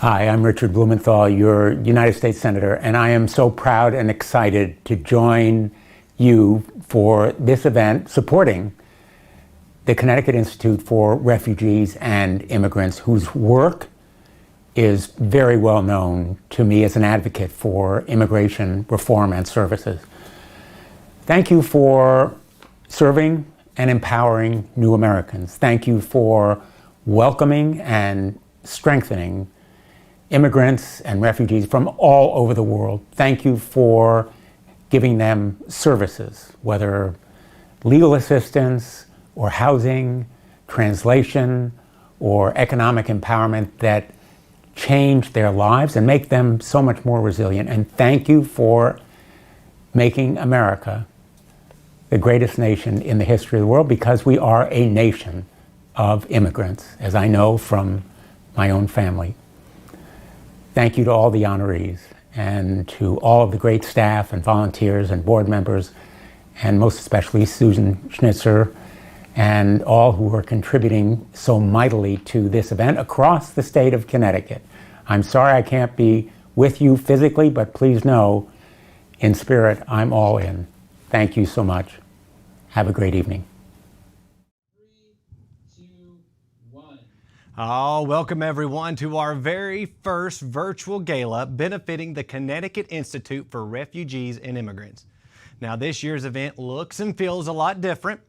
Hi, I'm Richard Blumenthal, your United States Senator, and I am so proud and excited to join you for this event supporting the Connecticut Institute for Refugees and Immigrants, whose work is very well known to me as an advocate for immigration reform and services. Thank you for serving and empowering new Americans. Thank you for welcoming and strengthening immigrants and refugees from all over the world. Thank you for giving them services, whether legal assistance or housing, translation, or economic empowerment that change their lives and make them so much more resilient. And thank you for making America the greatest nation in the history of the world, because we are a nation of immigrants, as I know from my own family. Thank you to all the honorees and to all of the great staff and volunteers and board members, and most especially Susan Schnitzer and all who are contributing so mightily to this event across the state of Connecticut. I'm sorry I can't be with you physically, but please know, in spirit, I'm all in. Thank you so much. Have a great evening. Oh, welcome everyone to our very first virtual gala benefiting the Connecticut Institute for Refugees and Immigrants. Now, this year's event looks and feels a lot different,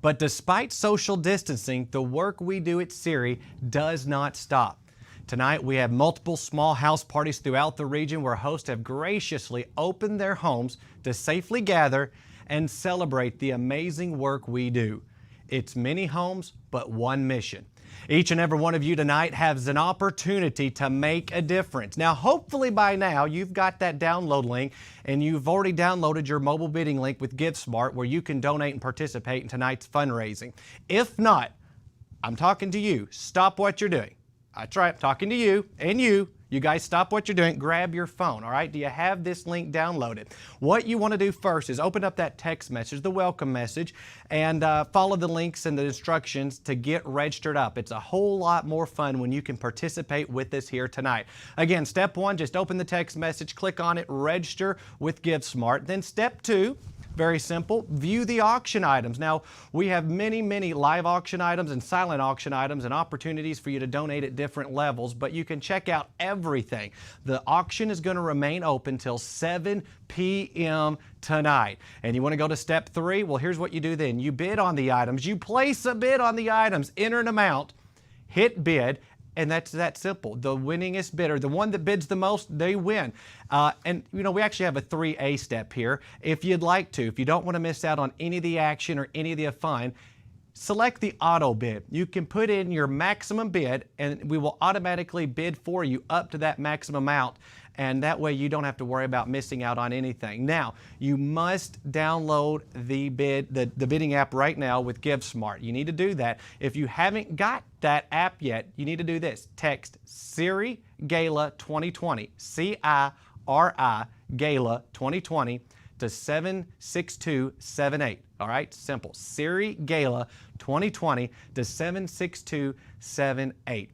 but despite social distancing, the work we do at CIRI does not stop. Tonight, we have multiple small house parties throughout the region where hosts have graciously opened their homes to safely gather and celebrate the amazing work we do. It's many homes, but one mission. Each and every one of you tonight has an opportunity to make a difference. Now, hopefully by now, you've got that download link and you've already downloaded your mobile bidding link with GiveSmart where you can donate and participate in tonight's fundraising. If not, I'm talking to you. Stop what you're doing. That's right, I'm talking to you and you. You guys stop what you're doing, grab your phone, all right? Do you have this link downloaded? What you want to do first is open up that text message, the welcome message, and follow the links and the instructions to get registered up. It's a whole lot more fun when you can participate with us here tonight. Again, step one, just open the text message, click on it, register with GiveSmart. Then step two, very simple, view the auction items. Now, we have many live auction items and silent auction items and opportunities for you to donate at different levels, but you can check out everything. The auction is going to remain open till 7 p.m. tonight. And you want to go to step three? Well, here's what you do then. You bid on the items. You place a bid on the items, enter an amount, hit bid, and that's that simple. The winningest bidder, the one that bids the most, they win. And you know, we actually have a 3A step here. If you'd like to, if you don't want to miss out on any of the action or any of the fun, select the auto bid. You can put in your maximum bid and we will automatically bid for you up to that maximum amount. And that way you don't have to worry about missing out on anything. Now, you must download the bidding app right now with GiveSmart. You need to do that. If you haven't got that app yet, you need to do this. Text CIRI Gala 2020, CIRI Gala 2020 to 76278. All right, simple. CIRI Gala 2020 to 76278.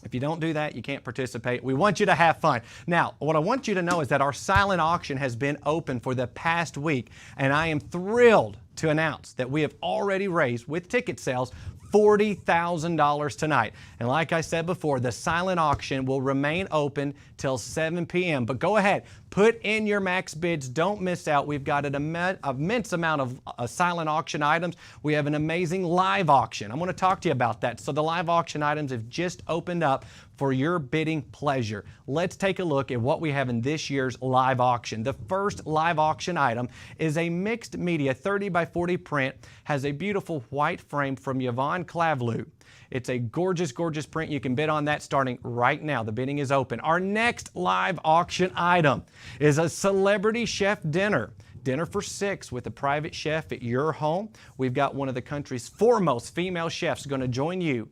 If you don't do that, you can't participate. We want you to have fun. Now, what I want you to know is that our silent auction has been open for the past week, and I am thrilled to announce that we have already raised, with ticket sales, $40,000 tonight. And like I said before, the silent auction will remain open till 7 p.m. But go ahead, put in your max bids. Don't miss out. We've got an immense amount of silent auction items. We have an amazing live auction. I'm going to talk to you about that. So the live auction items have just opened up for your bidding pleasure. Let's take a look at what we have in this year's live auction. The first live auction item is a mixed media 30 by 40 print, has a beautiful white frame from Yvonne Clavelu. It's a gorgeous, gorgeous print. You can bid on that starting right now. The bidding is open. Our next live auction item is a celebrity chef dinner. Dinner for 6 with a private chef at your home. We've got one of the country's foremost female chefs going to join you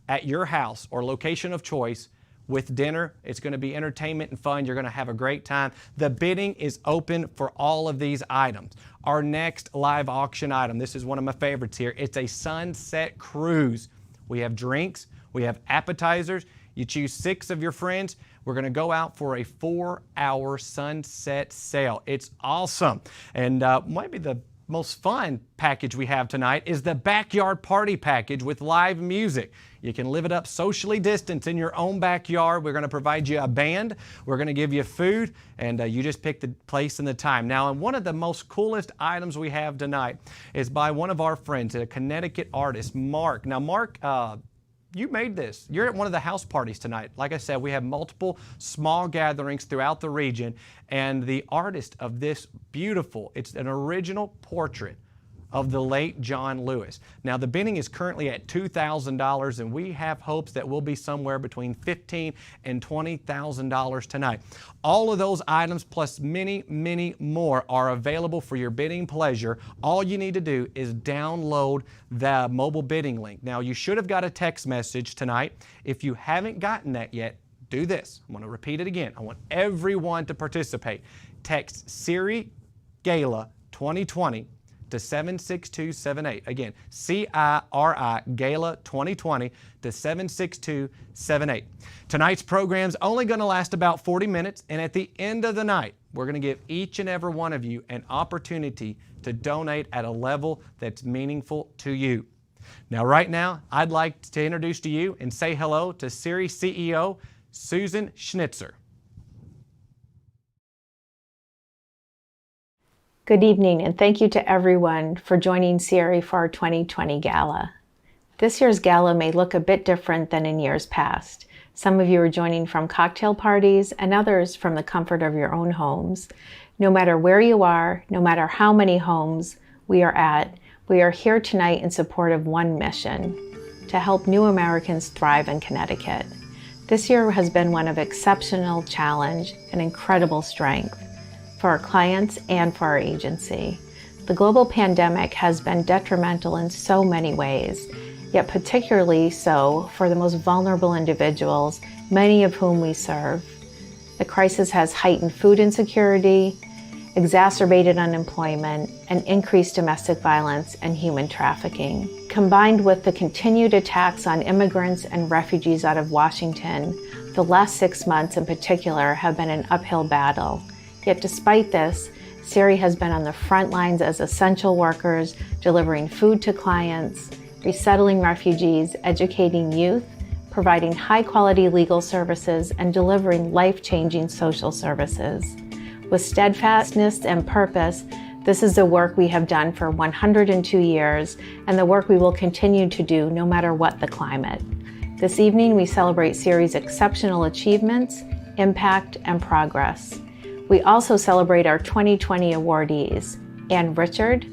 at your house or location of choice with dinner. It's going to be entertainment and fun. You're going to have a great time. The bidding is open for all of these items. Our next live auction item, this is one of my favorites here. It's a sunset cruise. We have drinks, we have appetizers. You choose 6 of your friends. We're going to go out for a 4-hour sunset sail. It's awesome. And maybe the most fun package we have tonight is the backyard party package with live music. You can live it up socially distanced in your own backyard. We're going to provide you a band. We're going to give you food, and you just pick the place and the time. Now, and one of the most coolest items we have tonight is by one of our friends, a Connecticut artist, Mark. Now, Mark, you made this. You're at one of the house parties tonight. Like I said, we have multiple small gatherings throughout the region, and the artist of this beautiful, it's an original portrait of the late John Lewis. Now, the bidding is currently at $2,000, and we have hopes that we'll be somewhere between $15,000 and $20,000 tonight. All of those items, plus many, many more, are available for your bidding pleasure. All you need to do is download the mobile bidding link. Now, you should have got a text message tonight. If you haven't gotten that yet, do this. I'm going to repeat it again. I want everyone to participate. Text CIRI Gala 2020 to 76278. Again, CIRI Gala 2020 to 76278. Tonight's program's only going to last about 40 minutes, and at the end of the night, we're going to give each and every one of you an opportunity to donate at a level that's meaningful to you. Now, right now, I'd like to introduce to you and say hello to CIRI CEO Susan Schnitzer. Good evening, and thank you to everyone for joining CIRI for our 2020 Gala. This year's Gala may look a bit different than in years past. Some of you are joining from cocktail parties and others from the comfort of your own homes. No matter where you are, no matter how many homes we are at, we are here tonight in support of one mission: to help new Americans thrive in Connecticut. This year has been one of exceptional challenge and incredible strength for our clients and for our agency. The global pandemic has been detrimental in so many ways, yet particularly so for the most vulnerable individuals, many of whom we serve. The crisis has heightened food insecurity, exacerbated unemployment, and increased domestic violence and human trafficking. Combined with the continued attacks on immigrants and refugees out of Washington, the last 6 months in particular have been an uphill battle. Yet despite this, CIRI has been on the front lines as essential workers, delivering food to clients, resettling refugees, educating youth, providing high-quality legal services, and delivering life-changing social services. With steadfastness and purpose, this is the work we have done for 102 years, and the work we will continue to do no matter what the climate. This evening, we celebrate CIRI's exceptional achievements, impact, and progress. We also celebrate our 2020 awardees: Ann Richard,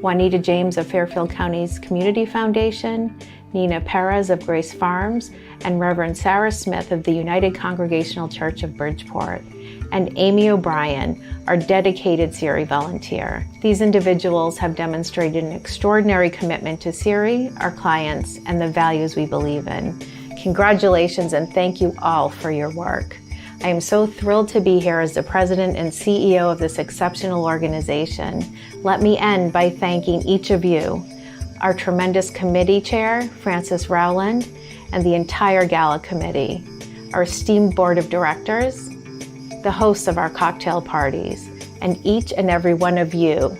Juanita James of Fairfield County's Community Foundation, Neena Perez of Grace Farms, and Reverend Sara Smith of the United Congregational Church of Bridgeport, and Amy O'Brien, our dedicated CIRI volunteer. These individuals have demonstrated an extraordinary commitment to CIRI, our clients, and the values we believe in. Congratulations, and thank you all for your work. I am so thrilled to be here as the president and CEO of this exceptional organization. Let me end by thanking each of you, our tremendous committee chair, Frances Rowland, and the entire Gala committee, our esteemed board of directors, the hosts of our cocktail parties, and each and every one of you,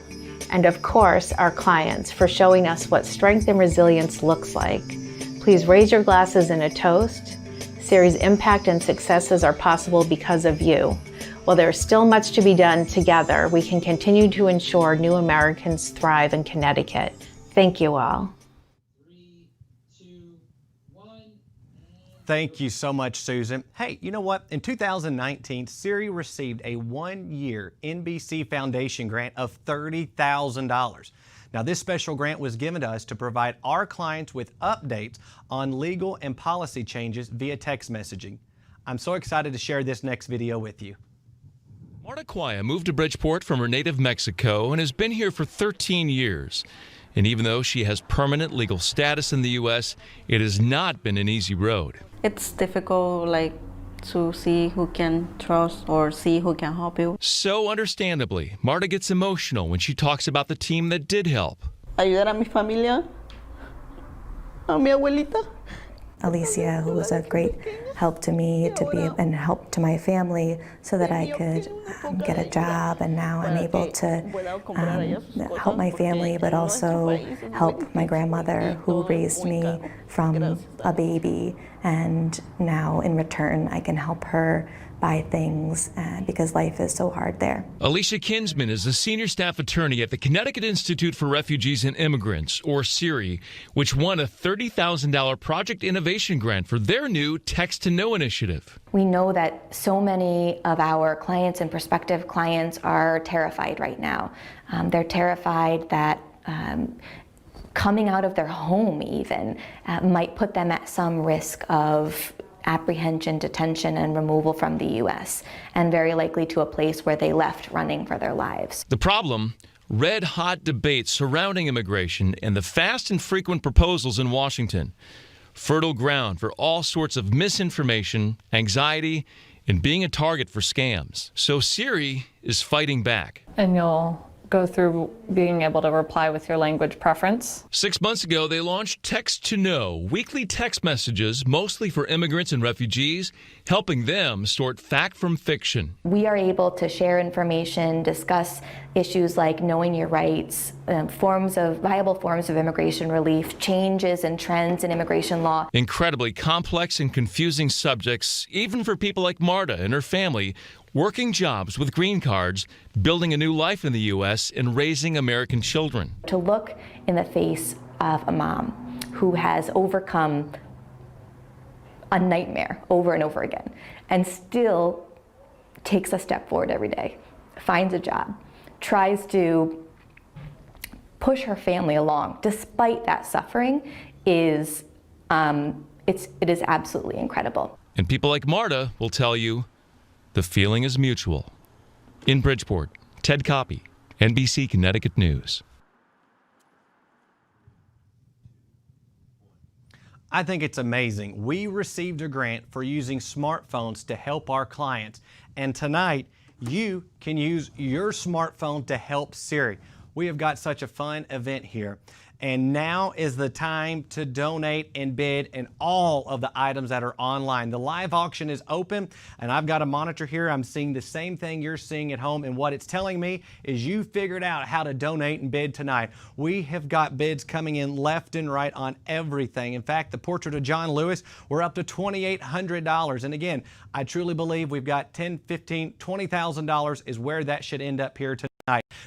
and of course, our clients, for showing us what strength and resilience looks like. Please raise your glasses in a toast. CIRI's impact and successes are possible because of you. While there is still much to be done, together we can continue to ensure new Americans thrive in Connecticut. Thank you all. 3, 2, 1. Thank you so much, Susan. Hey, you know what? In 2019, CIRI received a 1-year NBC Foundation grant of $30,000. Now, this special grant was given to us to provide our clients with updates on legal and policy changes via text messaging. I'm so excited to share this next video with you. Marta Quaya moved to Bridgeport from her native Mexico and has been here for 13 years. And even though she has permanent legal status in the U.S., it has not been an easy road. It's difficult, to see who can trust or see who can help you. So understandably, Marta gets emotional when she talks about the team that did help. Ayudar a mi familia, a mi abuelita, Alicia, who was a great help to me and help to my family so that I could get a job, and now I'm able to help my family but also help my grandmother who raised me from a baby, and now in return I can help her buy things because life is so hard there. Alicia Kinsman is a senior staff attorney at the Connecticut Institute for Refugees and Immigrants, or CIRI, which won a $30,000 Project Innovation Grant for their new Text to Know initiative. We know that so many of our clients and prospective clients are terrified right now. They're terrified that coming out of their home even might put them at some risk of apprehension, detention, and removal from the U.S., and very likely to a place where they left running for their lives. The problem? Red-hot debates surrounding immigration and the fast and frequent proposals in Washington. Fertile ground for all sorts of misinformation, anxiety, and being a target for scams. So CIRI is fighting back. And you'll go through being able to reply with your language preference. 6 months ago, they launched Text to Know, weekly text messages mostly for immigrants and refugees, helping them sort fact from fiction. We are able to share information, discuss issues like knowing your rights, viable forms of immigration relief, changes and trends in immigration law. Incredibly complex and confusing subjects, even for people like Marta and her family, working jobs with green cards, building a new life in the U.S., and raising American children. To look in the face of a mom who has overcome a nightmare over and over again and still takes a step forward every day, finds a job, tries to push her family along despite that suffering it is absolutely incredible. And people like Marta will tell you the feeling is mutual. In Bridgeport, Ted Coppy, NBC Connecticut News. I think it's amazing. We received a grant for using smartphones to help our clients. And tonight, you can use your smartphone to help CIRI. We have got such a fun event here. And now is the time to donate and bid in all of the items that are online. The live auction is open, and I've got a monitor here. I'm seeing the same thing you're seeing at home, and what it's telling me is you figured out how to donate and bid tonight. We have got bids coming in left and right on everything. In fact, the portrait of John Lewis, we're up to $2,800. And again, I truly believe we've got $10,000, $15,000, $20,000 is where that should end up here tonight.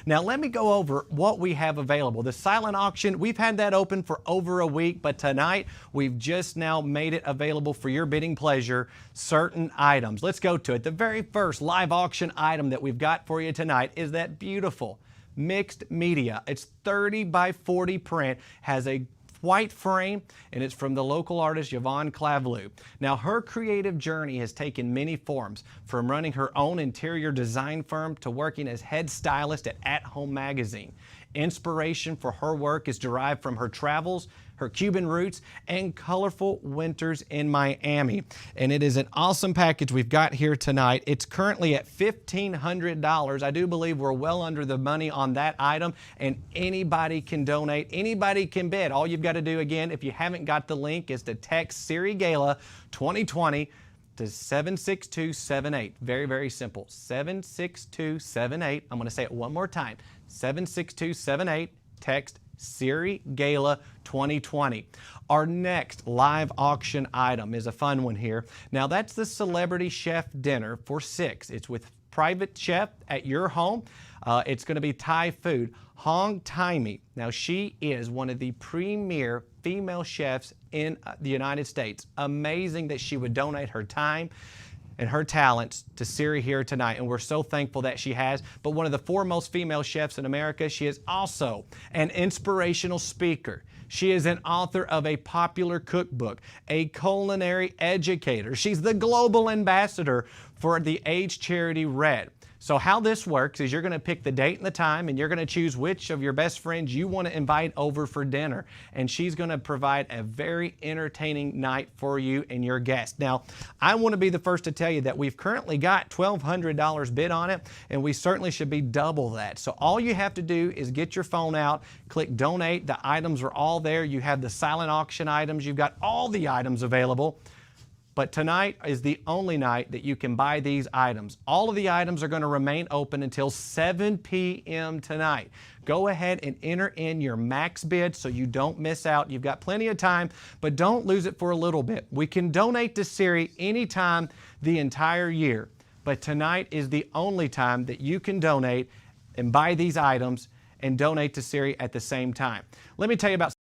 Now let me go over what we have available. The silent auction, we've had that open for over a week, but tonight we've just now made it available for your bidding pleasure, certain items. Let's go to it. The very first live auction item that we've got for you tonight is that beautiful mixed media. It's 30 by 40 print, has a white frame, and it's from the local artist Yvonne Clavelu. Now, her creative journey has taken many forms, from running her own interior design firm to working as head stylist at Home Magazine. Inspiration for her work is derived from her travels, her Cuban roots, and colorful winters in Miami. And it is an awesome package we've got here tonight. It's currently at $1,500. I do believe we're well under the money on that item, and anybody can donate, anybody can bid. All you've got to do, again, if you haven't got the link, is to text CIRI Gala 2020 to 76278. Very, very simple. 76278. I'm going to say it one more time. 76278. Text CIRI Gala 2020. Our next live auction item is a fun one here. Now that's the Celebrity Chef Dinner for 6. It's with private chef at your home. It's going to be Thai food. Hong Taimi. Now she is one of the premier female chefs in the United States. Amazing that she would donate her time and her talents to CIRI here tonight, and we're so thankful that she has. But one of the foremost female chefs in America, she is also an inspirational speaker. She is an author of a popular cookbook, a culinary educator. She's the global ambassador for the AIDS charity RED. So how this works is you're going to pick the date and the time, and you're going to choose which of your best friends you want to invite over for dinner. And she's going to provide a very entertaining night for you and your guests. Now, I want to be the first to tell you that we've currently got $1,200 bid on it, and we certainly should be double that. So all you have to do is get your phone out, click donate. The items are all there. You have the silent auction items. You've got all the items available. But tonight is the only night that you can buy these items. All of the items are going to remain open until 7 p.m. tonight. Go ahead and enter in your max bid so you don't miss out. You've got plenty of time, but don't lose it for a little bit. We can donate to CIRI anytime the entire year, but tonight is the only time that you can donate and buy these items and donate to CIRI at the same time. Let me tell you about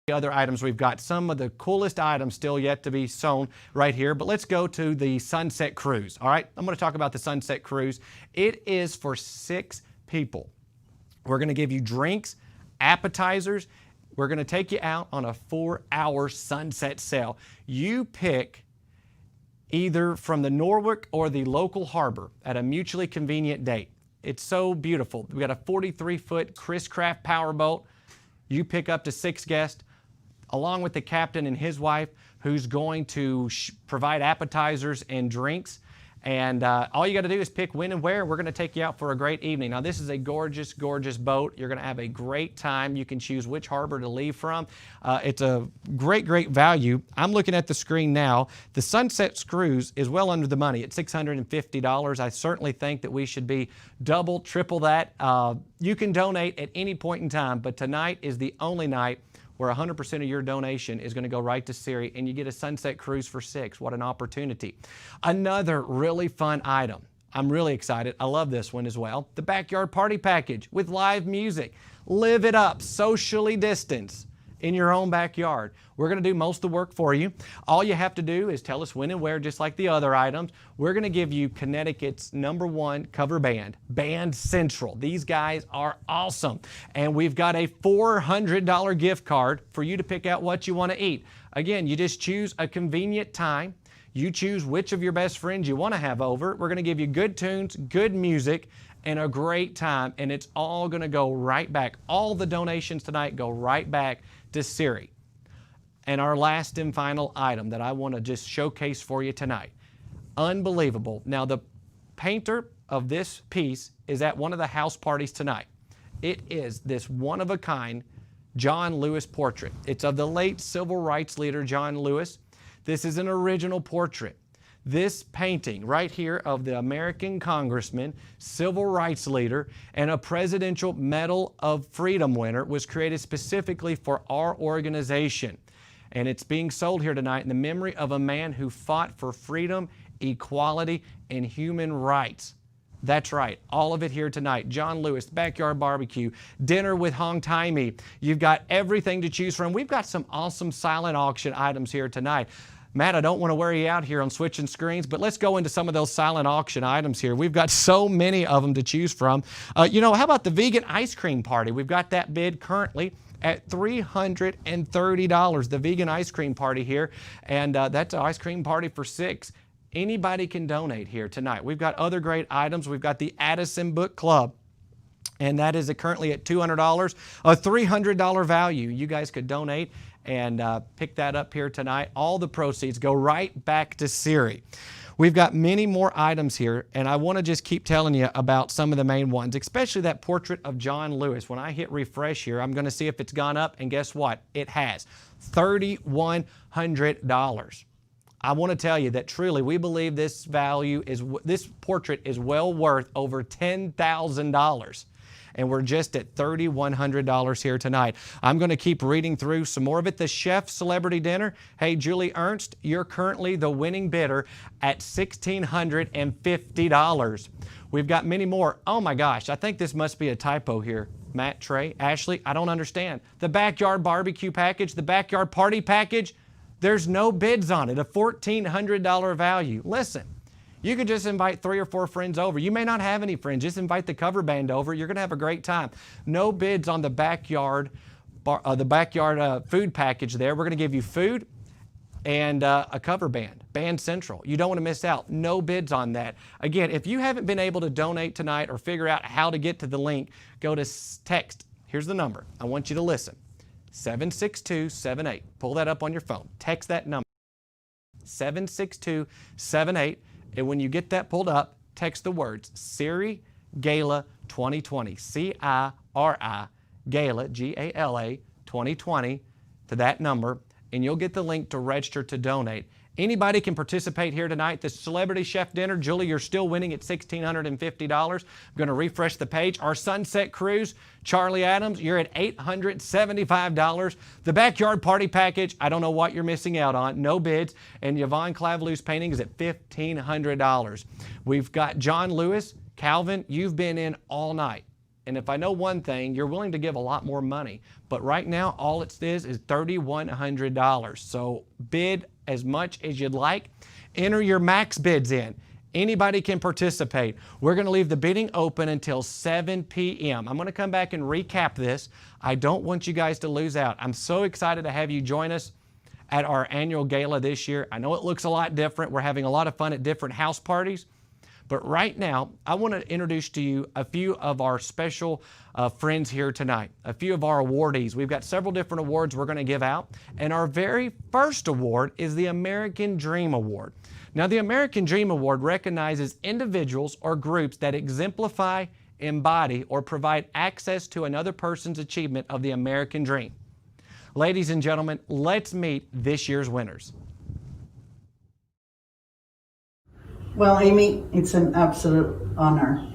the other items we've got. Some of the coolest items still yet to be sown right here, but let's go to the Sunset Cruise. All right, I'm going to talk about the Sunset Cruise. It is for 6 people. We're going to give you drinks, appetizers. We're going to take you out on a 4-hour sunset sail. You pick either from the Norwalk or the local harbor at a mutually convenient date. It's so beautiful. We've got a 43-foot Chris Craft powerboat. You pick up to 6 guests, along with the captain and his wife, who's going to provide appetizers and drinks. And all you got to do is pick when and where. We're going to take you out for a great evening. Now, this is a gorgeous, gorgeous boat. You're going to have a great time. You can choose which harbor to leave from. It's a great, great value. I'm looking at the screen now. The Sunset Cruise is well under the money at $650. I certainly think that we should be double, triple that. You can donate at any point in time, but tonight is the only night where 100% of your donation is going to go right to CIRI, and you get a Sunset Cruise for 6. What an opportunity. Another really fun item. I'm really excited. I love this one as well. The Backyard Party Package with live music. Live it up, socially distanced in your own backyard. We're going to do most of the work for you. All you have to do is tell us when and where, just like the other items. We're going to give you Connecticut's #1 cover band, Band Central. These guys are awesome. And we've got a $400 gift card for you to pick out what you want to eat. Again, you just choose a convenient time. You choose which of your best friends you want to have over. We're going to give you good tunes, good music, and a great time. And it's all going to go right back. All the donations tonight go right back to CIRI. And our last and final item that I want to just showcase for you tonight. Unbelievable. Now, the painter of this piece is at one of the house parties tonight. It is this one-of-a-kind John Lewis portrait. It's of the late civil rights leader John Lewis. This is an original portrait. This painting right here of the American congressman, civil rights leader, and a Presidential Medal of Freedom winner was created specifically for our organization. And it's being sold here tonight in the memory of a man who fought for freedom, equality, and human rights. That's right, all of it here tonight. John Lewis, Backyard Barbecue, dinner with Hong Tai Mi. You've got everything to choose from. We've got some awesome silent auction items here tonight. Matt, I don't want to wear you out here on switching screens, but let's go into some of those silent auction items here. We've got so many of them to choose from. How about the vegan ice cream party? We've got that bid currently at $330, the vegan ice cream party here. And that's an ice cream party for 6. Anybody can donate here tonight. We've got other great items. We've got the Addison Book Club, and that is currently at $200, a $300 value. You guys could donate and pick that up here tonight. All the proceeds go right back to CIRI. We've got many more items here, and I want to just keep telling you about some of the main ones, especially that portrait of John Lewis. When I hit refresh here, I'm going to see if it's gone up, and guess what? It has. $3,100. I want to tell you that truly we believe this portrait is well worth over $10,000. And we're just at $3,100 here tonight. I'm going to keep reading through some more of it. The Chef Celebrity Dinner. Hey, Julie Ernst, you're currently the winning bidder at $1,650. We've got many more. Oh my gosh, I think this must be a typo here. Matt, Trey, Ashley, I don't understand. The Backyard Barbecue Package, the Backyard Party Package, there's no bids on it, a $1,400 value. Listen. You could just invite 3 or 4 friends over. You may not have any friends. Just invite the cover band over. You're going to have a great time. No bids on the backyard food package there. We're going to give you food and a cover band, Band Central. You don't want to miss out. No bids on that. Again, if you haven't been able to donate tonight or figure out how to get to the link, go to text. Here's the number. I want you to listen. 76278. Pull that up on your phone. Text that number. 76278. And when you get that pulled up, text the words CIRI Gala 2020. CIRI Gala, Gala 2020 to that number, and you'll get the link to register to donate. Anybody can participate here tonight. The Celebrity Chef Dinner, Julie, you're still winning at $1,650. I'm going to refresh the page. Our Sunset Cruise, Charlie Adams, you're at $875. The Backyard Party Package, I don't know what you're missing out on. No bids. And Yvonne Clavelou's painting is at $1,500. We've got John Lewis. Calvin, you've been in all night. And if I know one thing, you're willing to give a lot more money. But right now, all it is $3,100. So bid as much as you'd like. Enter your max bids in. Anybody can participate. We're going to leave the bidding open until 7 p.m. I'm going to come back and recap this. I don't want you guys to lose out. I'm so excited to have you join us at our annual gala this year. I know it looks a lot different. We're having a lot of fun at different house parties. But right now, I want to introduce to you a few of our special friends here tonight, a few of our awardees. We've got several different awards we're going to give out, and our very first award is the American Dream Award. Now, the American Dream Award recognizes individuals or groups that exemplify, embody, or provide access to another person's achievement of the American dream. Ladies and gentlemen, let's meet this year's winners. Well, Amy, it's an absolute honor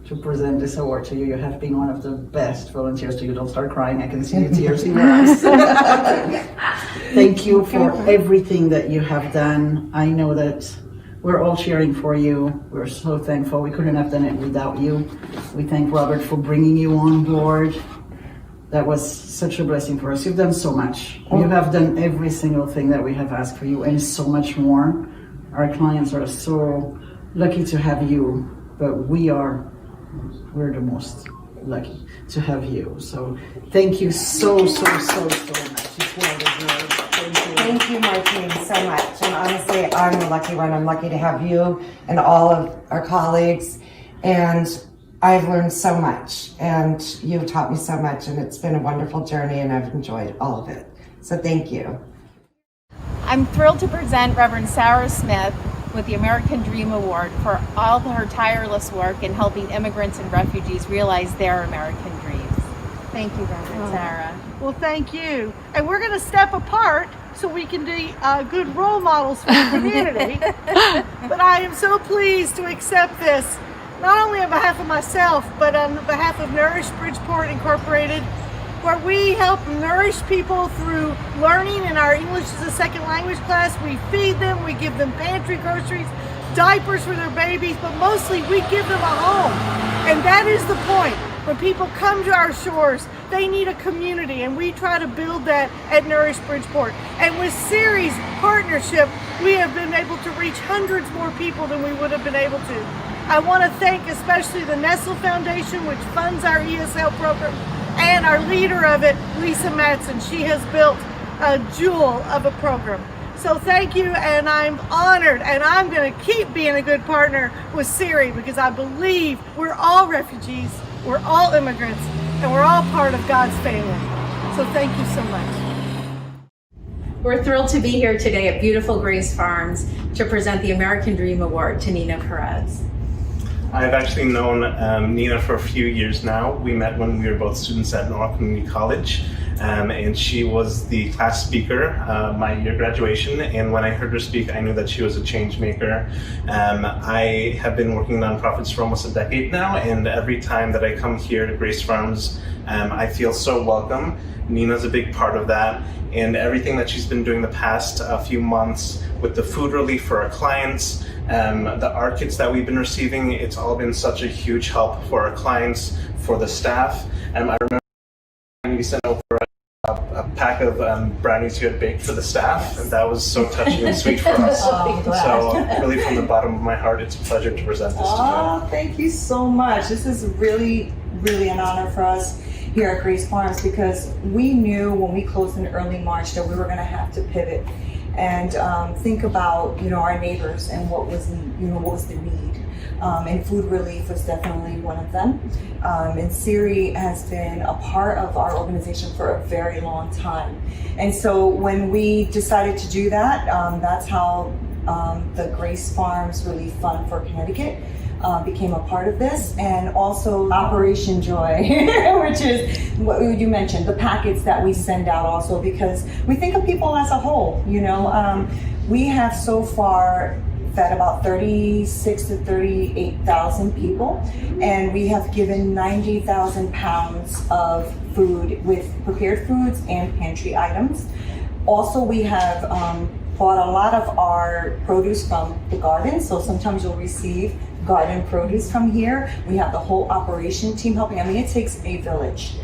to present this award to you. You have been one of the best volunteers. You don't start crying. I can see the tears in your eyes. Thank you for everything that you have done. I know that we're all cheering for you. We're so thankful. We couldn't have done it without you. We thank Robert for bringing you on board. That was such a blessing for us. You've done so much. You have done every single thing that we have asked for you and so much more. Our clients are so lucky to have you, but we're the most lucky to have you. So thank you so much. It's well deserved. Thank you, Martine, so much. And honestly, I'm the lucky one. I'm lucky to have you and all of our colleagues. And I've learned so much, and you've taught me so much, and it's been a wonderful journey, and I've enjoyed all of it. So thank you. I'm thrilled to present Reverend Sara Smith with the American Dream Award for all her tireless work in helping immigrants and refugees realize their American dreams. Thank you, Reverend Sara. Well, thank you. And we're going to step apart so we can be good role models for the community. But I am so pleased to accept this, not only on behalf of myself, but on behalf of Nourish Bridgeport Incorporated, where we help nourish people through learning in our English as a second language class. We feed them, we give them pantry groceries, diapers for their babies, but mostly we give them a home. And that is the point. When people come to our shores, they need a community, and we try to build that at Nourish Bridgeport. And with CIRI's partnership, we have been able to reach hundreds more people than we would have been able to. I want to thank especially the Nestle Foundation, which funds our ESL program, and our leader of it, Lisa Madsen. She has built a jewel of a program. So thank you, and I'm honored, and I'm going to keep being a good partner with CIRI because I believe we're all refugees, we're all immigrants, and we're all part of God's family. So thank you so much. We're thrilled to be here today at beautiful Grace Farms to present the American Dream Award to Neena Perez. I've actually known Neena for a few years now. We met when we were both students at North Community College, and she was the class speaker my year graduation, and when I heard her speak, I knew that she was a change maker. I have been working in nonprofits for almost a decade now, and every time that I come here to Grace Farms, I feel so welcome. Neena's a big part of that, and everything that she's been doing the past few months with the food relief for our clients, the art kits that we've been receiving, it's all been such a huge help for our clients, for the staff. I remember we sent over a pack of brownies you had baked for the staff, and that was so touching and sweet for us. So really from the bottom of my heart, it's a pleasure to present this to you. Oh, thank you so much. This is really an honor for us here at Grace Farms, because we knew when we closed in early March that we were going to have to pivot. and think about, our neighbors and what was the need. And food relief was definitely one of them. And CIRI has been a part of our organization for a very long time. And so when we decided to do that, that's how the Grace Farms Relief Fund for Connecticut became a part of this, and also Operation Joy, which is what you mentioned, the packets that we send out also, because we think of people as a whole. We have so far fed about 36 to 38,000 people, and we have given 90,000 pounds of food with prepared foods and pantry items. Also, we have bought a lot of our produce from the garden, so sometimes you'll receive garden produce from here. We have the whole operation team helping. It takes a village.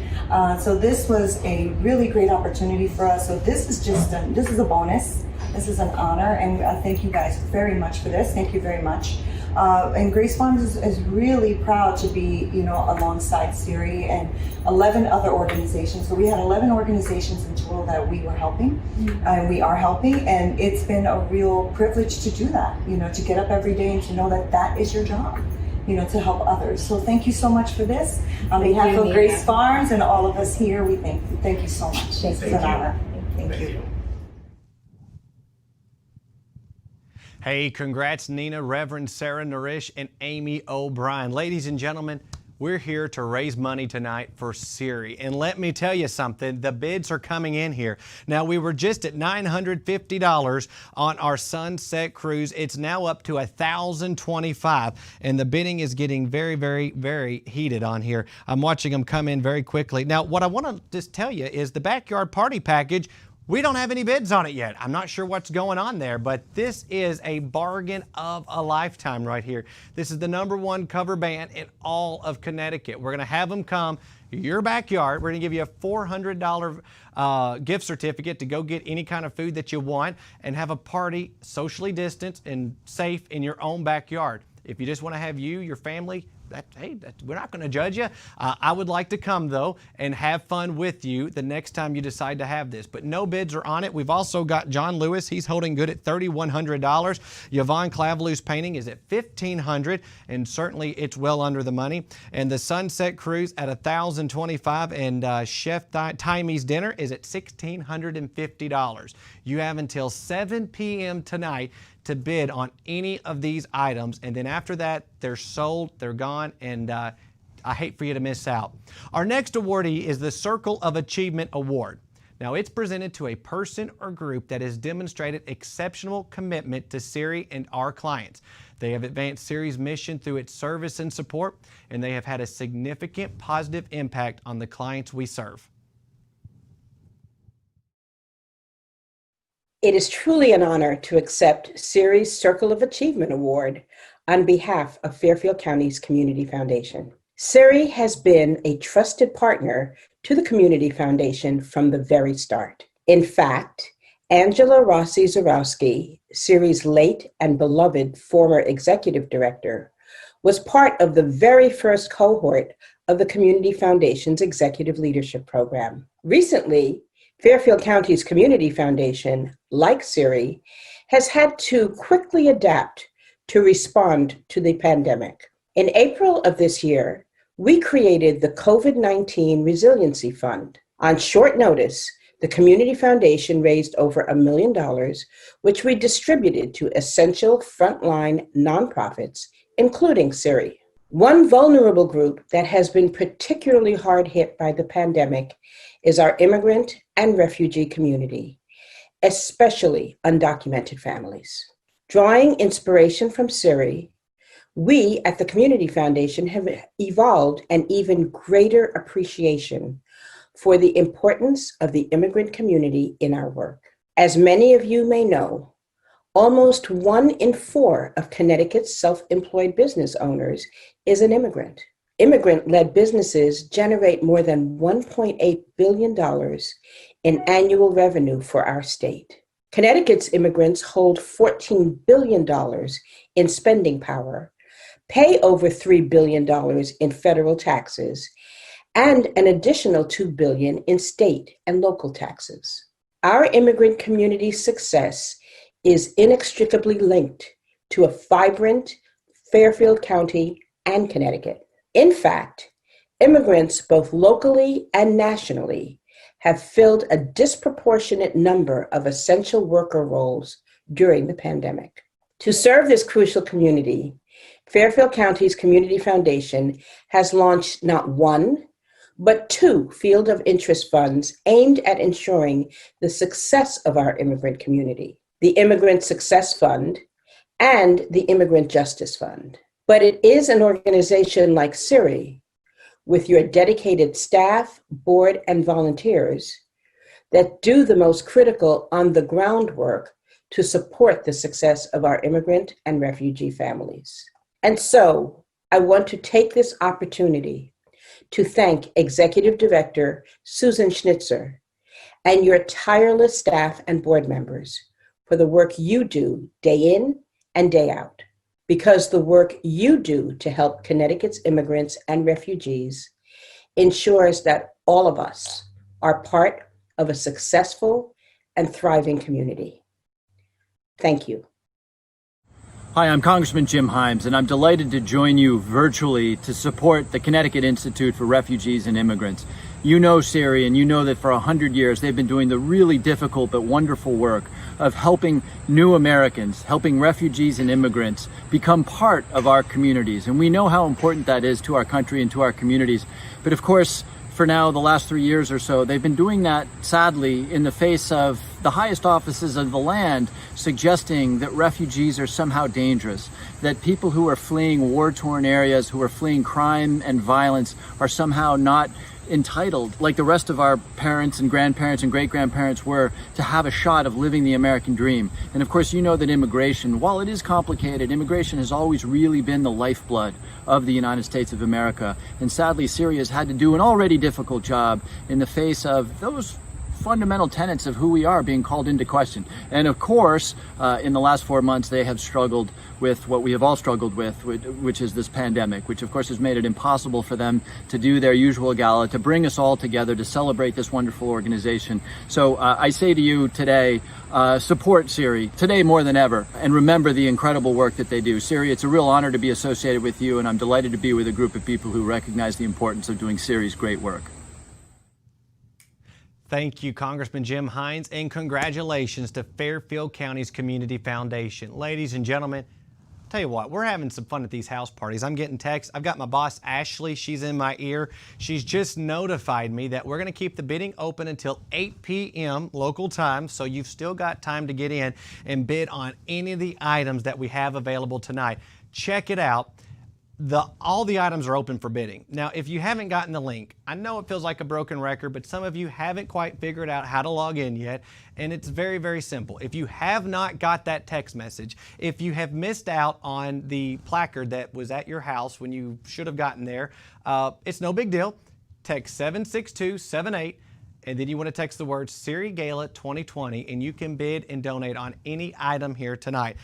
So this was a really great opportunity for us. So this is a bonus. This is an honor, and I thank you guys very much for this. Thank you very much. And Grace Farms is really proud to be, alongside CIRI and 11 other organizations. So we had 11 organizations in total that we were helping, and we are helping, and it's been a real privilege to do that, to get up every day and to know that that is your job, to help others. So thank you so much for this. On behalf of Grace Farms and all of us here, we thank you so much. It's an honor. Thank you. Hey, congrats, Neena, Reverend Sara Smith, and Amy O'Brien. Ladies and gentlemen, we're here to raise money tonight for CIRI. And let me tell you something, the bids are coming in here. Now, we were just at $950 on our Sunset Cruise. It's now up to $1,025, and the bidding is getting very, very, very heated on here. I'm watching them come in very quickly. Now, what I want to just tell you is the Backyard Party Package, we don't have any bids on it yet. I'm not sure what's going on there, but this is a bargain of a lifetime right here. This is the #1 cover band in all of Connecticut. We're going to have them come to your backyard. We're going to give you a $400 gift certificate to go get any kind of food that you want and have a party socially distanced and safe in your own backyard. If you just want to have your family, we're not going to judge you. I would like to come, though, and have fun with you the next time you decide to have this. But no bids are on it. We've also got John Lewis. He's holding good at $3,100. Yvonne Clavelou's painting is at $1,500, and certainly it's well under the money. And the Sunset Cruise at $1,025, and Chef Timey's dinner is at $1,650. You have until 7 p.m. tonight to bid on any of these items, and then after that, they're sold, they're gone, and I hate for you to miss out. Our next awardee is the Circle of Achievement Award. Now, it's presented to a person or group that has demonstrated exceptional commitment to CIRI and our clients. They have advanced CIRI's mission through its service and support, and they have had a significant positive impact on the clients we serve. It is truly an honor to accept CIRI's Circle of Achievement Award on behalf of Fairfield County's Community Foundation. CIRI has been a trusted partner to the Community Foundation from the very start. In fact, Angela Rossi-Zarowski, CIRI's late and beloved former executive director, was part of the very first cohort of the Community Foundation's Executive Leadership Program. Recently, Fairfield County's Community Foundation, like CIRI, has had to quickly adapt to respond to the pandemic. In April of this year, we created the COVID-19 Resiliency Fund. On short notice, the Community Foundation raised over $1 million, which we distributed to essential frontline nonprofits, including CIRI. One vulnerable group that has been particularly hard hit by the pandemic is our immigrant and refugee community, especially undocumented families. Drawing inspiration from CIRI, we at the Community Foundation have evolved an even greater appreciation for the importance of the immigrant community in our work. As many of you may know, almost 1 in 4 of Connecticut's self-employed business owners is an immigrant. Immigrant-led businesses generate more than $1.8 billion in annual revenue for our state. Connecticut's immigrants hold $14 billion in spending power, pay over $3 billion in federal taxes, and an additional $2 billion in state and local taxes. Our immigrant community's success is inextricably linked to a vibrant Fairfield County and Connecticut. In fact, immigrants both locally and nationally have filled a disproportionate number of essential worker roles during the pandemic. To serve this crucial community, Fairfield County's Community Foundation has launched not one, but two field of interest funds aimed at ensuring the success of our immigrant community: the Immigrant Success Fund and the Immigrant Justice Fund. But it is an organization like CIRI, with your dedicated staff, board, and volunteers, that do the most critical on-the-ground work to support the success of our immigrant and refugee families. And so, I want to take this opportunity to thank Executive Director Susan Schnitzer and your tireless staff and board members for the work you do day in and day out. Because the work you do to help Connecticut's immigrants and refugees ensures that all of us are part of a successful and thriving community. Thank you. Hi, I'm Congressman Jim Himes, and I'm delighted to join you virtually to support the Connecticut Institute for Refugees and Immigrants. You know CIRI, and you know that for 100 years they've been doing the really difficult but wonderful work of helping new Americans, helping refugees and immigrants become part of our communities. And we know how important that is to our country and to our communities. But of course, for now, the last 3 years or so, they've been doing that, sadly, in the face of the highest offices of the land suggesting that refugees are somehow dangerous, that people who are fleeing war-torn areas, who are fleeing crime and violence, are somehow not entitled, like the rest of our parents and grandparents and great-grandparents were, to have a shot of living the American dream. And of course, you know that immigration, while it is complicated, immigration has always really been the lifeblood of the United States of America. And sadly, CIRI has had to do an already difficult job in the face of those fundamental tenets of who we are being called into question. And of course, in the last 4 months, they have struggled with what we have all struggled with, which is this pandemic, which of course has made it impossible for them to do their usual gala, to bring us all together to celebrate this wonderful organization. So I say to you today, support CIRI today more than ever, and remember the incredible work that they do. CIRI, it's a real honor to be associated with you, and I'm delighted to be with a group of people who recognize the importance of doing CIRI's great work. Thank you, Congressman Jim Himes, and congratulations to Fairfield County's Community Foundation. Ladies and gentlemen, tell you what, we're having some fun at these house parties. I'm getting texts. I've got my boss, Ashley. She's in my ear. She's just notified me that we're going to keep the bidding open until 8 p.m. local time, so you've still got time to get in and bid on any of the items that we have available tonight. Check it out. All the items are open for bidding. Now, if you haven't gotten the link, I know it feels like a broken record, but some of you haven't quite figured out how to log in yet, and it's very, very simple. If you have not got that text message, if you have missed out on the placard that was at your house when you should have gotten there, it's no big deal. Text 76278, and then you want to text the word CIRI Gala 2020, and you can bid and donate on any item here tonight.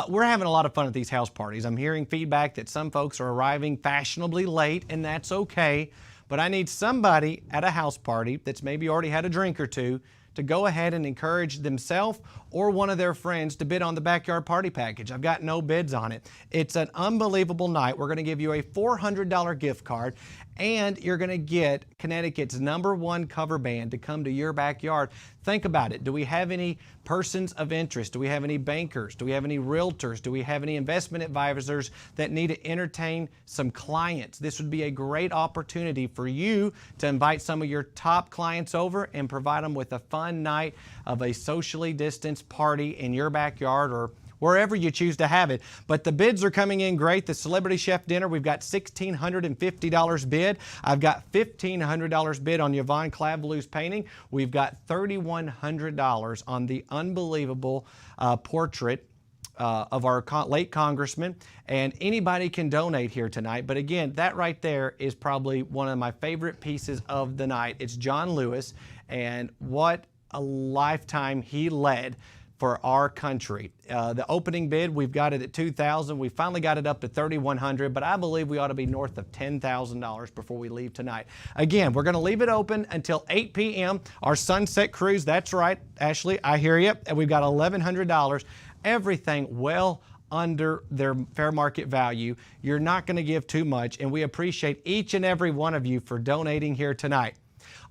We're having a lot of fun at these house parties. I'm hearing feedback that some folks are arriving fashionably late, and that's okay. But I need somebody at a house party that's maybe already had a drink or two to go ahead and encourage themselves or one of their friends to bid on the backyard party package. I've got no bids on it. It's an unbelievable night. We're going to give you a $400 gift card, and you're going to get Connecticut's #1 cover band to come to your backyard. Think about it. Do we have any persons of interest? Do we have any bankers? Do we have any realtors? Do we have any investment advisors that need to entertain some clients? This would be a great opportunity for you to invite some of your top clients over and provide them with a fun night of a socially distanced party in your backyard or wherever you choose to have it. But the bids are coming in great. The Celebrity Chef Dinner, we've got $1,650 bid. I've got $1,500 bid on Yvonne Clavlu's painting. We've got $3,100 on the unbelievable portrait of our late congressman, and anybody can donate here tonight. But again, that right there is probably one of my favorite pieces of the night. It's John Lewis, and what a lifetime he led. for our country. The opening bid, we've got it at $2,000. We finally got it up to $3,100, but I believe we ought to be north of $10,000 before we leave tonight. Again, we're going to leave it open until 8 p.m. Our Sunset Cruise, that's right, Ashley, I hear you. And we've got $1,100. Everything well under their fair market value. You're not going to give too much, and we appreciate each and every one of you for donating here tonight.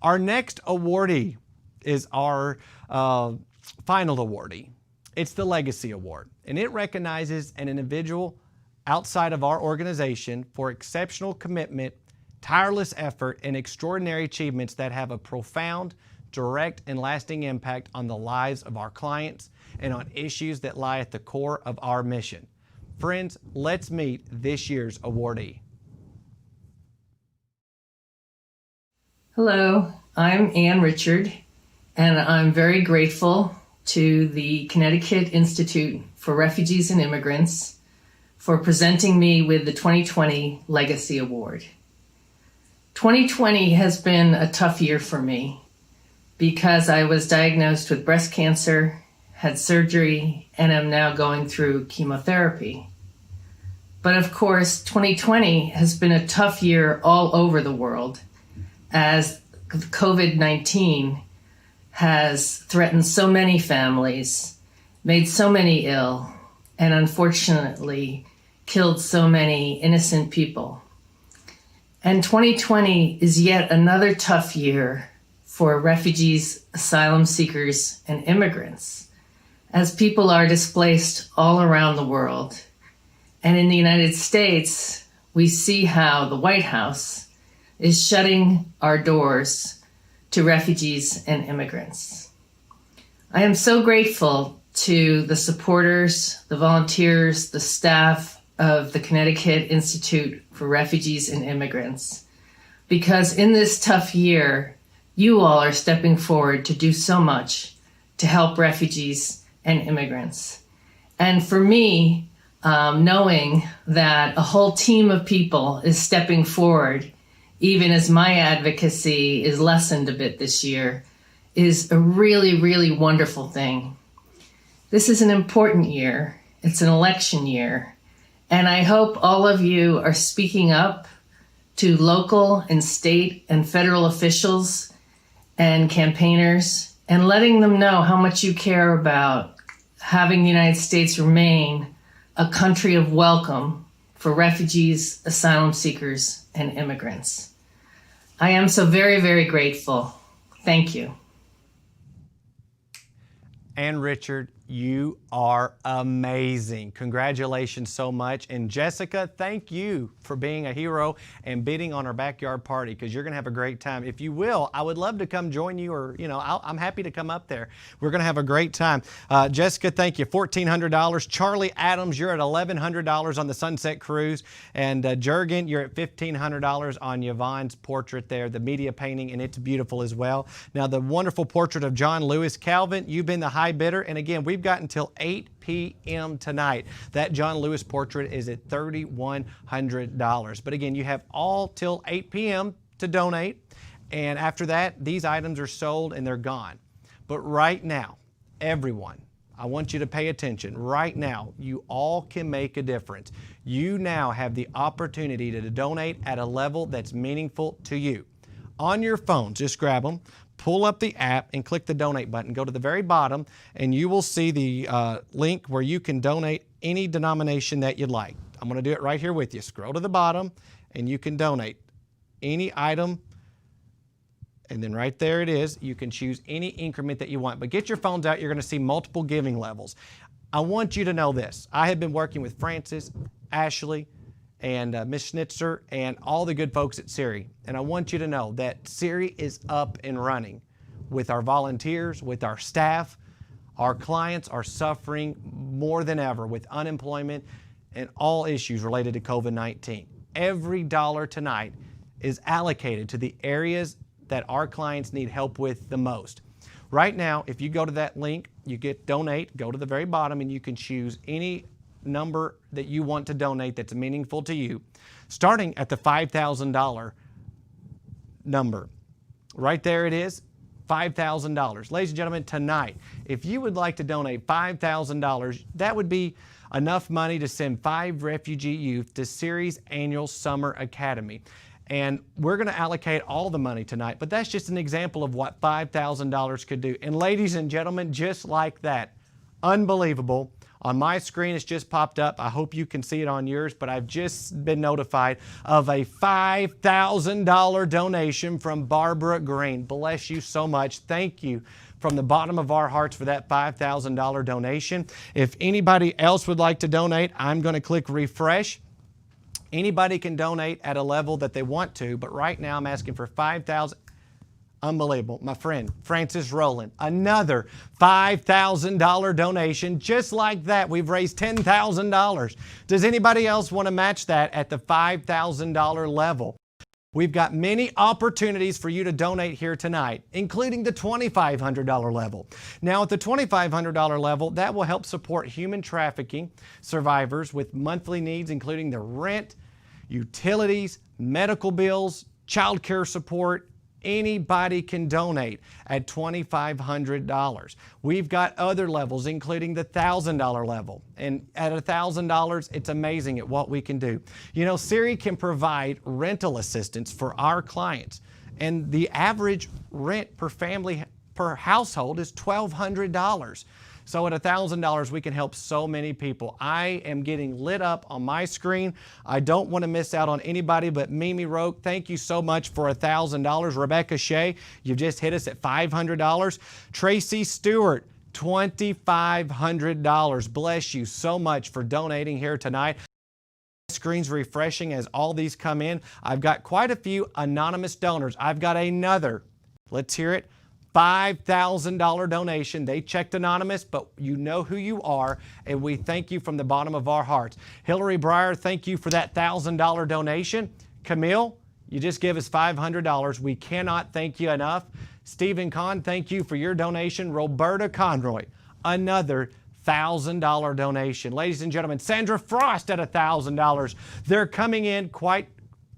Our next awardee is our final awardee. It's the Legacy Award, and it recognizes an individual outside of our organization for exceptional commitment, tireless effort, and extraordinary achievements that have a profound, direct, and lasting impact on the lives of our clients and on issues that lie at the core of our mission. Friends, let's meet this year's awardee. Hello, I'm Ann Richard, and I'm very grateful to the Connecticut Institute for Refugees and Immigrants for presenting me with the 2020 Legacy Award. 2020 has been a tough year for me because I was diagnosed with breast cancer, had surgery, and am now going through chemotherapy. But of course, 2020 has been a tough year all over the world as COVID-19 has threatened so many families, made so many ill, and unfortunately killed so many innocent people. And 2020 is yet another tough year for refugees, asylum seekers, and immigrants, as people are displaced all around the world. And in the United States, we see how the White House is shutting our doors to refugees and immigrants. I am so grateful to the supporters, the volunteers, the staff of the Connecticut Institute for Refugees and Immigrants, because in this tough year, you all are stepping forward to do so much to help refugees and immigrants. And for me, knowing that a whole team of people is stepping forward, even as my advocacy is lessened a bit this year, is a really, really wonderful thing. This is an important year. It's an election year. And I hope all of you are speaking up to local and state and federal officials and campaigners and letting them know how much you care about having the United States remain a country of welcome for refugees, asylum seekers, and immigrants. I am so very, very grateful. Thank you. And Richard, you are amazing. Congratulations so much. And Jessica, thank you for being a hero and bidding on our backyard party, because you're going to have a great time. If you will, I would love to come join you, or, I'm happy to come up there. We're going to have a great time. Jessica, thank you. $1,400. Charlie Adams, you're at $1,100 on the Sunset Cruise. And Jurgen, you're at $1,500 on Yvonne's portrait there, the media painting, and it's beautiful as well. Now, the wonderful portrait of John Lewis. Calvin, you've been the high bidder. And again, we've got until 8 p.m. tonight. That John Lewis portrait is at $3,100. But again, you have all till 8 p.m. to donate. And after that, these items are sold and they're gone. But right now, everyone, I want you to pay attention. Right now, you all can make a difference. You now have the opportunity to donate at a level that's meaningful to you. On your phone, just grab them. Pull up the app and click the donate button. Go to the very bottom and you will see the link where you can donate any denomination that you'd like. I'm going to do it right here with you. Scroll to the bottom and you can donate any item, and then right there it is. You can choose any increment that you want. But get your phones out. You're going to see multiple giving levels. I want you to know this. I have been working with Francis, Ashley, and Ms. Schnitzer, and all the good folks at CIRI. And I want you to know that CIRI is up and running with our volunteers, with our staff. Our clients are suffering more than ever with unemployment and all issues related to COVID-19. Every dollar tonight is allocated to the areas that our clients need help with the most. Right now, if you go to that link, you get donate, go to the very bottom, and you can choose any number that you want to donate that's meaningful to you, starting at the $5,000 number. Right there it is. $5,000. Ladies and gentlemen, tonight, if you would like to donate $5,000, that would be enough money to send 5 refugee youth to CIRI's annual Summer Academy. And we're going to allocate all the money tonight, but that's just an example of what $5,000 could do. And ladies and gentlemen, just like that, unbelievable. On my screen, it's just popped up. I hope you can see it on yours, but I've just been notified of a $5,000 donation from Barbara Green. Bless you so much. Thank you from the bottom of our hearts for that $5,000 donation. If anybody else would like to donate, I'm going to click refresh. Anybody can donate at a level that they want to, but right now I'm asking for $5,000. Unbelievable. My friend, Francis Rowland, another $5,000 donation. Just like that, we've raised $10,000. Does anybody else want to match that at the $5,000 level? We've got many opportunities for you to donate here tonight, including the $2,500 level. Now, at the $2,500 level, that will help support human trafficking survivors with monthly needs, including their rent, utilities, medical bills, childcare support. Anybody can donate at $2,500. We've got other levels, including the $1,000 level. And at $1,000, it's amazing at what we can do. You know, CIRI can provide rental assistance for our clients. And the average rent per family, per household is $1,200. So at $1,000, we can help so many people. I am getting lit up on my screen. I don't want to miss out on anybody but Mimi Roque. Thank you so much for $1,000. Rebecca Shea, you've just hit us at $500. Tracy Stewart, $2,500. Bless you so much for donating here tonight. Screen's refreshing as all these come in. I've got quite a few anonymous donors. I've got another, let's hear it, $5,000 donation. They checked anonymous, but you know who you are, and we thank you from the bottom of our hearts. Hillary Breyer, thank you for that $1,000 donation. Camille, you just give us $500. We cannot thank you enough. Stephen Kahn, thank you for your donation. Roberta Conroy, another $1,000 donation. Ladies and gentlemen, Sandra Frost at $1,000. They're coming in quite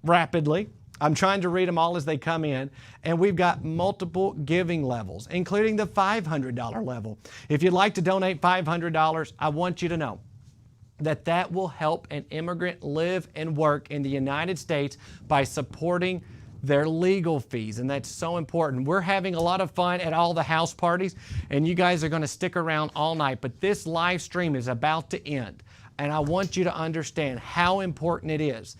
rapidly. I'm trying to read them all as they come in, and we've got multiple giving levels, including the $500 level. If you'd like to donate $500, I want you to know that that will help an immigrant live and work in the United States by supporting their legal fees, and that's so important. We're having a lot of fun at all the house parties, and you guys are going to stick around all night, but this live stream is about to end, and I want you to understand how important it is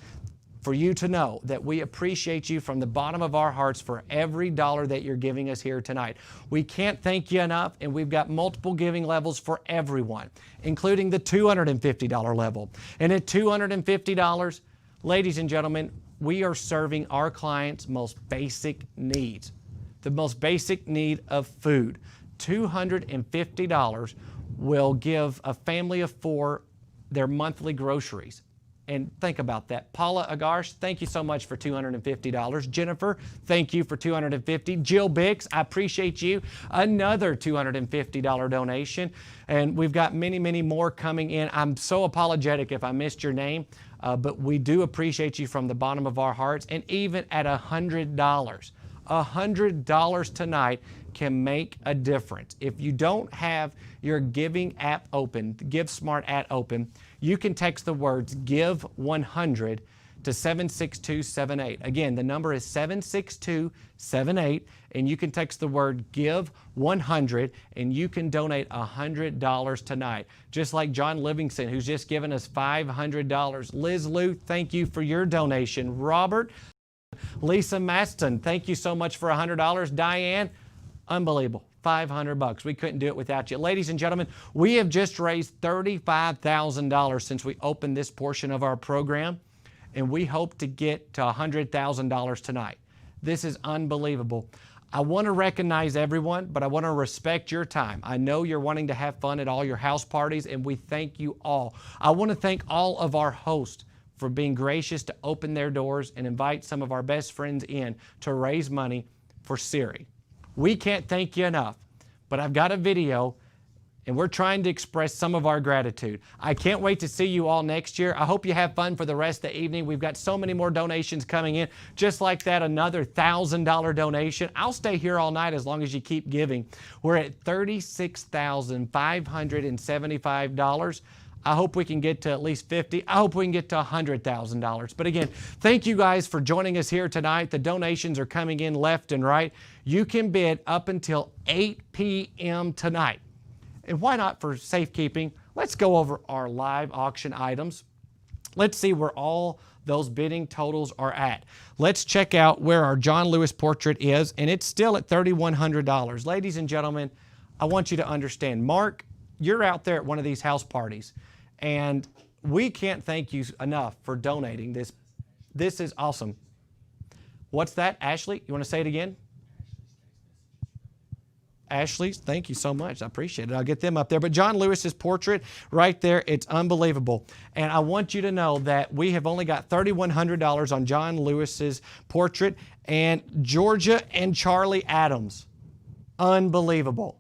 for you to know that we appreciate you from the bottom of our hearts for every dollar that you're giving us here tonight. We can't thank you enough, and we've got multiple giving levels for everyone, including the $250 level. And at $250, ladies and gentlemen, we are serving our clients' most basic needs, the most basic need of food. $250 will give a family of 4 their monthly groceries. And think about that. Paula Agarsh, thank you so much for $250. Jennifer, thank you for $250. Jill Biggs, I appreciate you. Another $250 donation. And we've got many, many more coming in. I'm so apologetic if I missed your name, but we do appreciate you from the bottom of our hearts. And even at $100 tonight can make a difference. If you don't have your giving app open, the Give Smart app open, you can text the words Give 100 to 76278. Again, the number is 76278, and you can text the word Give 100, and you can donate $100 tonight. Just like John Livingston, who's just given us $500. Liz Lou, thank you for your donation. Robert, Lisa Maston, thank you so much for $100. Diane, unbelievable. $500. We couldn't do it without you. Ladies and gentlemen, we have just raised $35,000 since we opened this portion of our program, and we hope to get to $100,000 tonight. This is unbelievable. I want to recognize everyone, but I want to respect your time. I know you're wanting to have fun at all your house parties, and we thank you all. I want to thank all of our hosts for being gracious to open their doors and invite some of our best friends in to raise money for CIRI. We can't thank you enough, but I've got a video, and we're trying to express some of our gratitude. I can't wait to see you all next year. I hope you have fun for the rest of the evening. We've got so many more donations coming in. Just like that, another $1,000 donation. I'll stay here all night as long as you keep giving. We're at $36,575. I hope we can get to at least 50. I hope we can get to $100,000. But again, thank you guys for joining us here tonight. The donations are coming in left and right. You can bid up until 8 p.m. tonight. And why not for safekeeping? Let's go over our live auction items. Let's see where all those bidding totals are at. Let's check out where our John Lewis portrait is, and it's still at $3,100. Ladies and gentlemen, I want you to understand, Mark, you're out there at one of these house parties, and we can't thank you enough for donating this. This is awesome. What's that, Ashley? You want to say it again? Ashley, thank you so much. I appreciate it. I'll get them up there. But John Lewis's portrait right there, it's unbelievable. And I want you to know that we have only got $3,100 on John Lewis's portrait. And Georgia and Charlie Adams, unbelievable.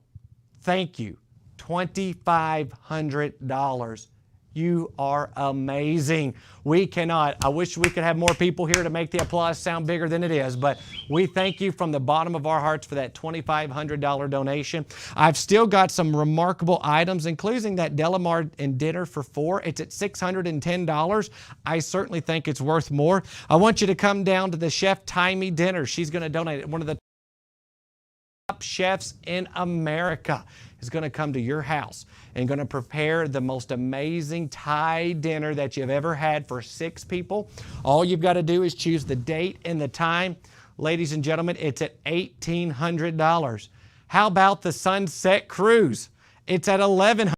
Thank you. $2,500. You are amazing. We cannot. I wish we could have more people here to make the applause sound bigger than it is, but we thank you from the bottom of our hearts for that $2,500 donation. I've still got some remarkable items, including that Delamar and dinner for 4. It's at $610. I certainly think it's worth more. I want you to come down to the Chef Timey dinner. She's going to donate it. One of the top chefs in America is going to come to your house and going to prepare the most amazing Thai dinner that you've ever had for 6 people. All you've got to do is choose the date and the time. Ladies and gentlemen, it's at $1,800. How about the Sunset Cruise? It's at $1,100.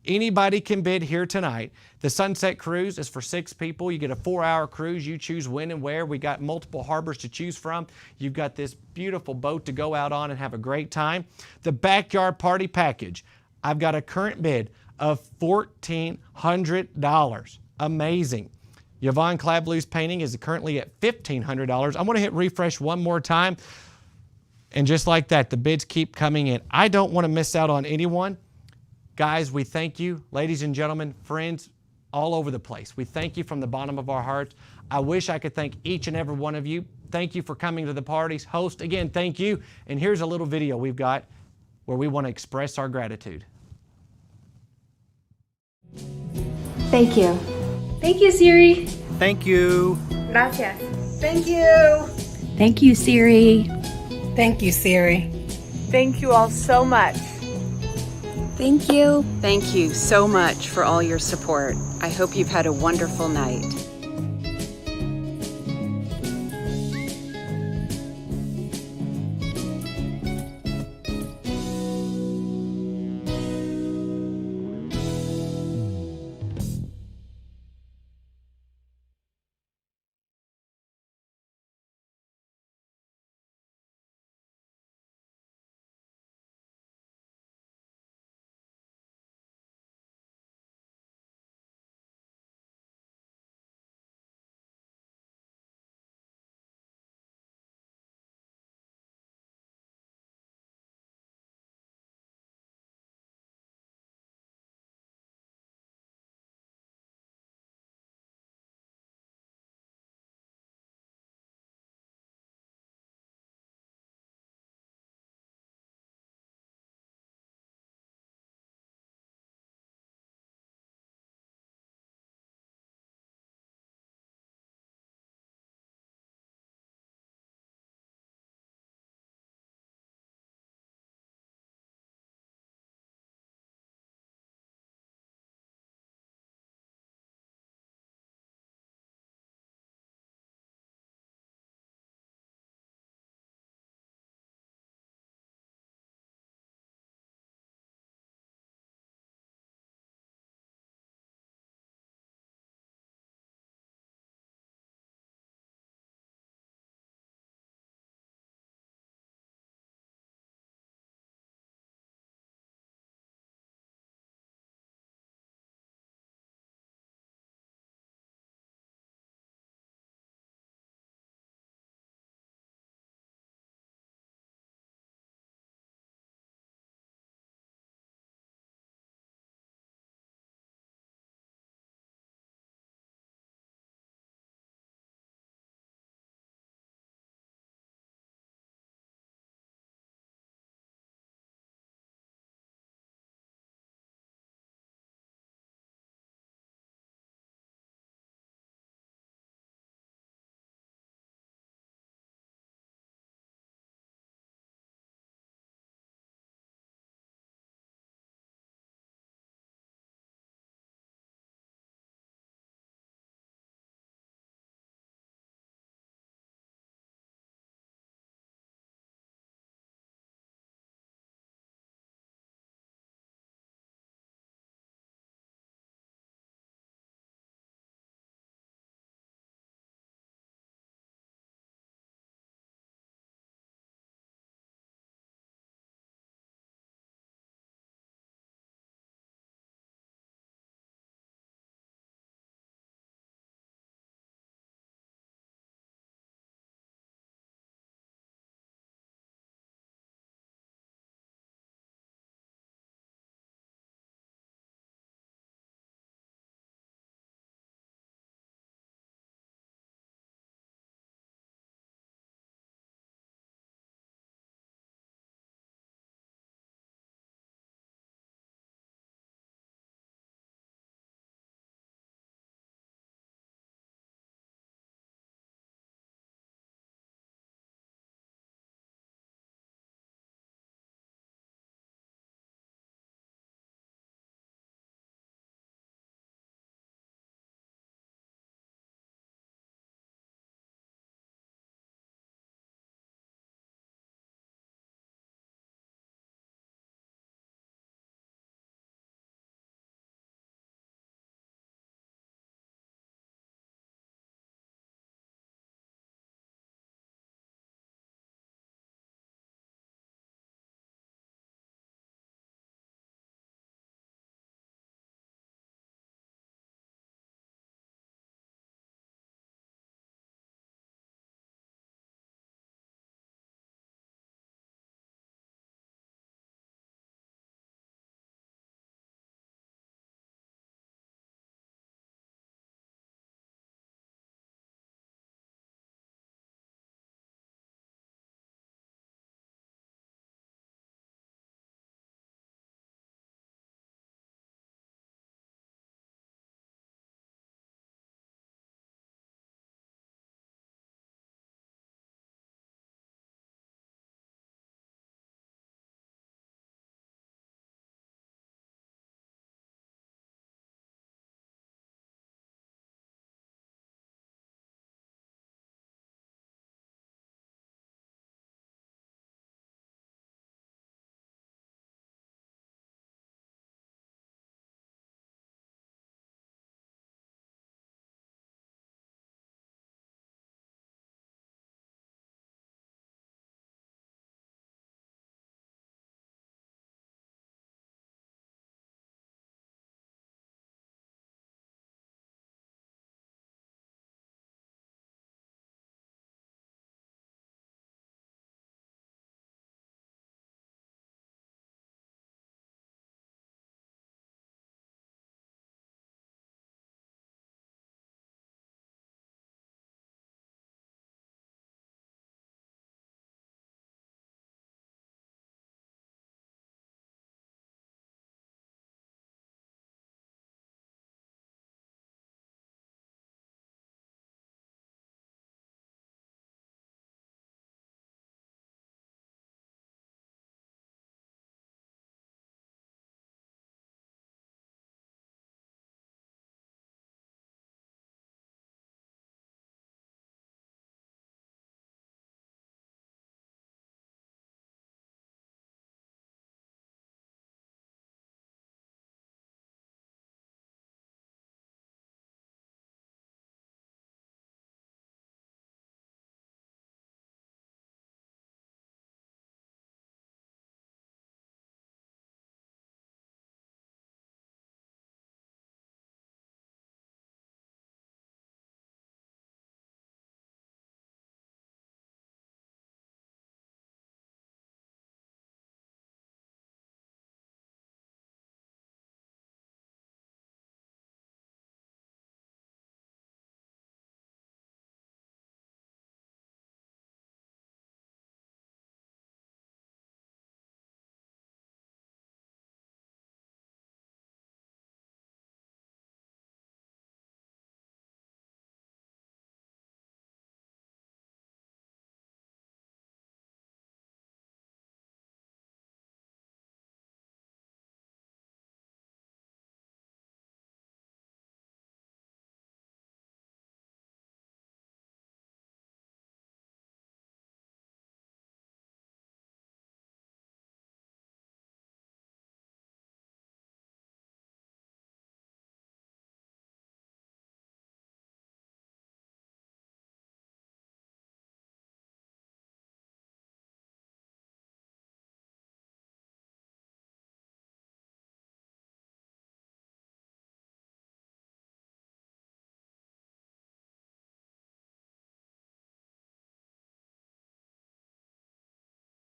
Anybody can bid here tonight. The Sunset Cruise is for 6 people. You get a 4-hour cruise. You choose when and where. We got multiple harbors to choose from. You've got this beautiful boat to go out on and have a great time. The Backyard Party Package. I've got a current bid of $1,400. Amazing. Yvonne Clablou's painting is currently at $1,500. I'm going to hit refresh one more time. And just like that, the bids keep coming in. I don't want to miss out on anyone. Guys, we thank you. Ladies and gentlemen, friends all over the place, we thank you from the bottom of our hearts. I wish I could thank each and every one of you. Thank you for coming to the parties. Host, again, thank you. And here's a little video we've got where we want to express our gratitude. Thank you. Thank you, CIRI. Thank you. Gracias. Thank you. Thank you, CIRI. Thank you, CIRI. Thank you all so much. Thank you. Thank you so much for all your support. I hope you've had a wonderful night.